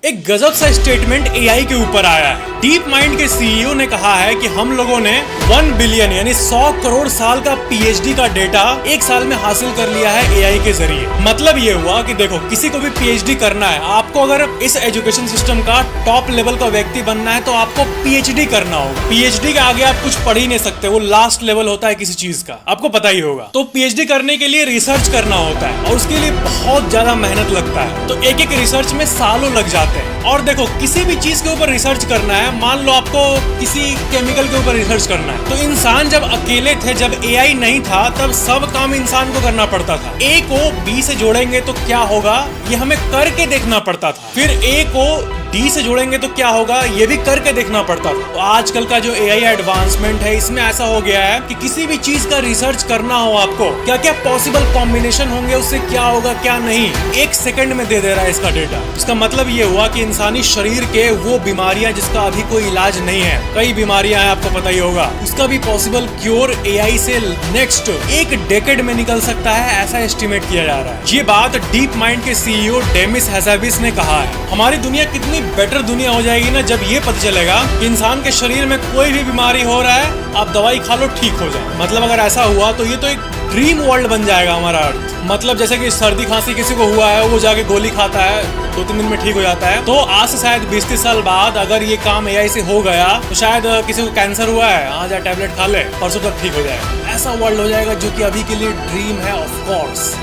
एक गजब सा स्टेटमेंट एआई के ऊपर आया है। डीप माइंड के सीईओ ने कहा है कि हम लोगों ने 1 बिलियन यानी 100 करोड़ साल का पीएचडी का डेटा एक साल में हासिल कर लिया है एआई के जरिए। मतलब ये हुआ कि देखो, किसी को भी पीएचडी करना है, आपको अगर इस एजुकेशन सिस्टम का टॉप लेवल का व्यक्ति बनना है तो आपको पीएचडी करना होगा। पीएचडी के आगे आप कुछ पढ़ ही नहीं सकते, वो लास्ट लेवल होता है किसी चीज का, आपको पता ही होगा। तो पीएचडी करने के लिए रिसर्च करना होता है और उसके लिए बहुत ज्यादा मेहनत लगता है। तो एक एक रिसर्च में सालों लग जाते हैं। और देखो, किसी भी चीज के ऊपर रिसर्च करना है, मान लो आपको किसी केमिकल के ऊपर रिसर्च करना है, तो इंसान जब अकेले थे, जब एआई नहीं था, तब सब काम इंसान को करना पड़ता था। ए को बी से जोड़ेंगे तो क्या होगा, ये हमें करके देखना पड़ता था। फिर ए को डी से जोड़ेंगे तो क्या होगा, ये भी करके देखना पड़ता था। तो आजकल का जो एआई एडवांसमेंट है, इसमें ऐसा हो गया है कि किसी भी चीज का रिसर्च करना हो आपको, क्या क्या पॉसिबल कॉम्बिनेशन होंगे, उससे क्या होगा क्या नहीं, 1 सेकंड में दे रहा है इसका डेटा। इसका मतलब ये हुआ कि इंसानी शरीर के वो बीमारियां जिसका अभी कोई इलाज नहीं है, कई बीमारियां हैं आपको पता ही होगा, उसका भी पॉसिबल क्योर एआई से नेक्स्ट 1 डेकेड में निकल सकता है, ऐसा एस्टिमेट किया जा रहा है। ये बात डीप माइंड के सीईओ डेमिस हैसाविस ने कहा है। हमारी दुनिया कितनी बेटर दुनिया हो जाएगी ना, जब ये पता चलेगा कि इंसान के शरीर में कोई भी बीमारी हो रहा है, आप दवाई खा लो ठीक हो जाए। मतलब अगर ऐसा हुआ तो ये तो एक ड्रीम वर्ल्ड बन जाएगा हमारा अर्थ। मतलब जैसे कि सर्दी खांसी किसी को हुआ है, वो जाके गोली खाता है, 2-3 दिन में ठीक हो जाता है। तो आज से शायद 20-30 साल बाद अगर ये काम एआई से हो गया तो शायद किसी को कैंसर हुआ है, आज टैबलेट खा ले, परसों तक ठीक हो जाएगा। ऐसा वर्ल्ड हो जाएगा जो कि अभी के लिए ड्रीम है, ऑफ कोर्स।